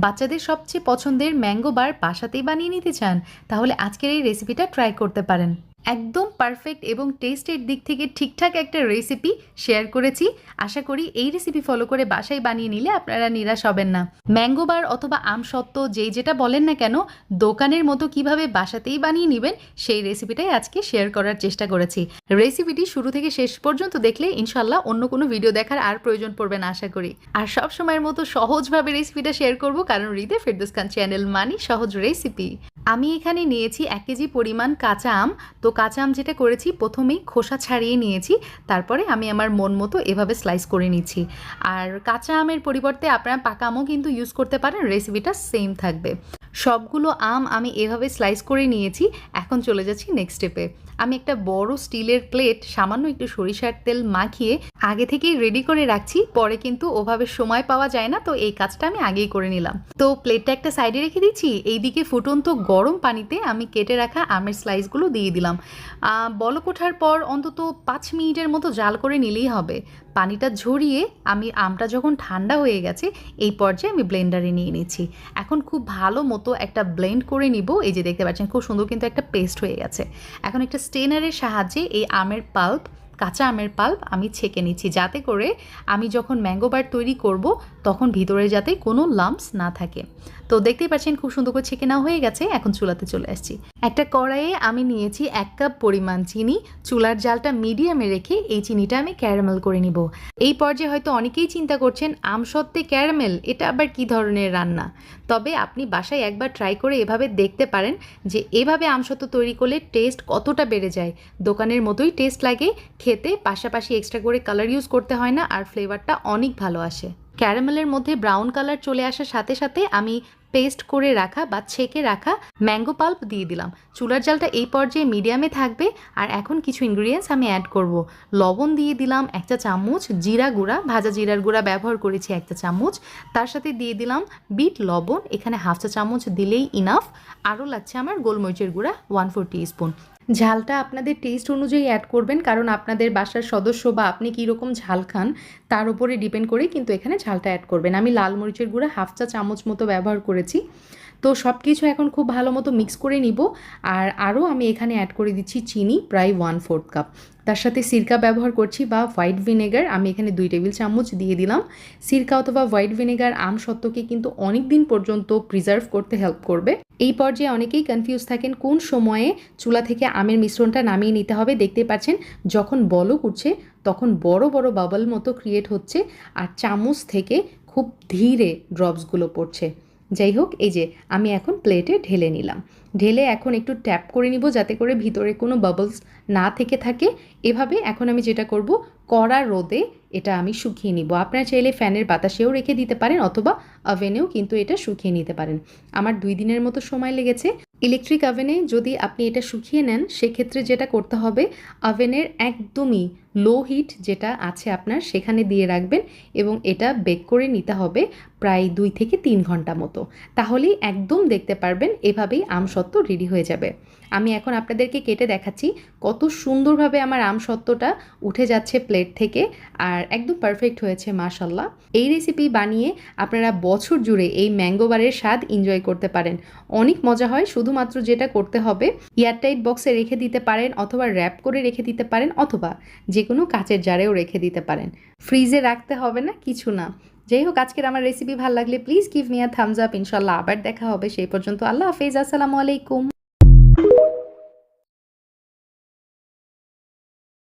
বাচ্চাদের সবচেয়ে পছন্দের ম্যাঙ্গো বার বাসাতেই বানিয়ে নিতে চান? তাহলে আজকের এই রেসিপিটা ট্রাই করতে পারেন। একদম পারফেক্ট এবং টেস্টের দিক থেকে ঠিকঠাক একটা রেসিপি শেয়ার করেছি। আশা করি এই রেসিপি ফলো করে বাসায় বানিয়ে নিলে আপনারা নিরাশ হবেন না। ম্যাঙ্গো বার অথবা আমসত্ত্ব যেই যেটা বলেন না কেন, দোকানের মতো কিভাবে বাসাতেই বানিয়ে নেবেন সেই রেসিপিটাই আজকে শেয়ার করার চেষ্টা করেছি। রেসিপিটি শুরু থেকে শেষ পর্যন্ত দেখলে ইনশাল্লাহ অন্য কোনো ভিডিও দেখার আর প্রয়োজন পড়বে না আশা করি। আর সব সময়ের মতো সহজভাবে রেসিপিটা শেয়ার করব, কারণ হৃদয় ফেরদৌস খান চ্যানেল মানে সহজ রেসিপি। আমি এখানে নিয়েছি 1 কেজি পরিমাণ কাঁচা আম। তো কাঁচা আম যেটা করেছি, প্রথমেই খোসা ছাড়িয়ে নিয়েছি, তারপরে আমি আমার মন মতো এভাবে স্লাইস করে নিচ্ছি। আর কাঁচা আমের পরিবর্তে আপনারা পাকা আমও কিন্তু ইউজ করতে পারেন, রেসিপিটা সেম থাকবে। সবগুলো আম আমি এভাবে স্লাইস করে নিয়েছি। এখন চলে যাচ্ছি নেক্সট স্টেপে। আমি একটা বড় স্টিলের প্লেট সামান্য একটু সরিষার তেল মাখিয়ে আগে থেকেই রেডি করে রাখছি, পরে কিন্তু ওভাবে সময় পাওয়া যায় না, তো এই কাজটা আমি আগেই করে নিলাম। তো প্লেটটা একটা সাইডে রেখে দিচ্ছি, এইদিকে ফুটন্ত গরম পানিতে আমি কেটে রাখা আমের স্লাইসগুলো দিয়ে দিলাম। বলক ওঠার পর অন্তত 5 মিনিটের মতো জাল করে নিলেই হবে। পানিটা ঝরিয়ে আমি আমটা যখন ঠান্ডা হয়ে গেছে, এই পর্যায়ে আমি ব্লেন্ডারে নিয়ে নিচ্ছি। এখন খুব ভালো মতো একটা ব্লেন্ড করে নিব। এই যে দেখতে পাচ্ছেন খুব সুন্দর কিন্তু একটা পেস্ট হয়ে গেছে। এখন একটা স্টেনারের সাহায্যে এই আমের পাল্প, কাঁচা আমের পাল্প আমি ছেঁকে নিচ্ছি, যাতে করে আমি যখন ম্যাঙ্গো বার তৈরি করব তখন ভিতরে যাতে কোনো লাম্পস না থাকে। তো দেখতেই পাচ্ছেন খুব সুন্দর করে ছেঁকে নেওয়া হয়ে গেছে। এখন চুলাতে চলে আসছি। একটা কড়াইয়ে আমি নিয়েছি 1 কাপ পরিমাণ চিনি। চুলার জালটা মিডিয়ামে রেখে এই চিনিটা আমি ক্যারামেল করে নিব। এই পর্যায়ে হয়তো অনেকেই চিন্তা করছেন আমসত্ত্বে ক্যারামেল, এটা আবার কি ধরনের রান্না। তবে আপনি বাসায় একবার ট্রাই করে এভাবে দেখতে পারেন যে এভাবে আমসত্ত্ব তৈরি করলে টেস্ট কতটা বেড়ে যায়। দোকানের মতোই টেস্ট লাগে খেতে, পাশাপাশি এক্সট্রা করে কালার ইউজ করতে হয় না, আর ফ্লেভারটা অনেক ভালো আসে। ক্যারামেলের মধ্যে ব্রাউন কালার চলে আসার সাথে সাথে আমি পেস্ট করে রাখা বা ছেঁকে রাখা ম্যাঙ্গো পাল্প দিয়ে দিলাম। চুলার জালটা এই পর্যায়ে মিডিয়ামে থাকবে। আর এখন কিছু ইনগ্রিডিয়েন্টস আমি অ্যাড করব। লবণ দিয়ে দিলাম 1 চা চামচ, জিরা গুঁড়া, ভাজা জিরার গুঁড়া ব্যবহার করেছি 1 চা চামচ। তার সাথে দিয়ে দিলাম বিট লবণ, এখানে 1/2 চা চামচ দিলেই ইনাফ। আরও লাগছে আমার গোলমরিচের গুঁড়া 1/4 টিস্পুন। ঝালটা আপনাদের টেস্ট অনুযায়ী অ্যাড করবেন, কারণ আপনাদের বাসার সদস্য বা আপনি কীরকম ঝাল খান তার উপরে ডিপেন্ড করে কিন্তু এখানে ঝালটা অ্যাড করবেন। আমি লাল মরিচের গুঁড়া 1/2 চা চামচ মতো ব্যবহার করেছি। তো সব কিছু এখন খুব ভালো মতো মিক্স করে নিব। আর আরও আমি এখানে অ্যাড করে দিচ্ছি চিনি, প্রায় 1/4 কাপ। তার সাথে সিরকা ব্যবহার করছি বা হোয়াইট ভিনেগার, আমি এখানে 2 টেবিল চামচ দিয়ে দিলাম। সিরকা অথবা হোয়াইট ভিনেগার আমসত্ত্বকে কিন্তু অনেক দিন পর্যন্ত প্রিজার্ভ করতে হেল্প করবে। এই পর্যায়ে অনেকেই কনফিউজ থাকেন কোন সময়ে চুলা থেকে আমের মিশ্রণটা নামিয়ে নিতে হবে। দেখতে পাচ্ছেন যখন বলক উঠছে তখন বড় বড় বাবল মতো ক্রিয়েট হচ্ছে, আর চামচ থেকে খুব ধীরে ড্রপসগুলো পড়ছে। যাই হোক, এই যে আমি এখন প্লেটে ঢেলে নিলাম। ঢেলে এখন একটু ট্যাপ করে নিব যাতে করে ভিতরে কোনো বাবলস না থেকে থাকে। এভাবে এখন আমি যেটা করব, কড়া রোদে এটা আমি শুকিয়ে নিব। আপনারা চাইলে ফ্যানের বাতাসেও রেখে দিতে পারেন অথবা ওভেনেও কিন্তু এটা শুকিয়ে নিতে পারেন। আমার 2 দিনের মতো সময় লেগেছে। ইলেকট্রিক ওভেনে যদি আপনি এটা শুকিয়ে নেন, সেক্ষেত্রে যেটা করতে হবে, ওভেনের একদমই লো হিট যেটা আছে আপনার সেখানে দিয়ে রাখবেন এবং এটা বেক করে নিতে হবে প্রায় 2 থেকে 3 ঘন্টা মতো। তাহলেই একদম দেখতে পারবেন এভাবেই আমসত্ত্ব রেডি হয়ে যাবে। আমি এখন আপনাদেরকে কেটে দেখাচ্ছি কত সুন্দরভাবে আমার আমসত্ত্বটা উঠে যাচ্ছে প্লেট থেকে, আর একদম পারফেক্ট হয়েছে মাশাল্লাহ। এই রেসিপি বানিয়ে আপনারা বছর জুড়ে এই ম্যাঙ্গো বারের স্বাদ এনজয় করতে পারেন। অনেক মজা হয়। শুধুমাত্র যেটা করতে হবে, এয়ারটাইট বক্সে রেখে দিতে পারেন অথবা র্যাপ করে রেখে দিতে পারেন অথবা যে কোনো কাচের জারেও রেখে দিতে পারেন। ফ্রিজে রাখতে হবে না, কিছু না। যাই হোক, আজকের আমার রেসিপি ভালো লাগলে please give me a Thums up. ইনশাল্লাহ আবার দেখা হবে। সেই পর্যন্ত আল্লাহ হাফেজ, আসসালামু আলাইকুম।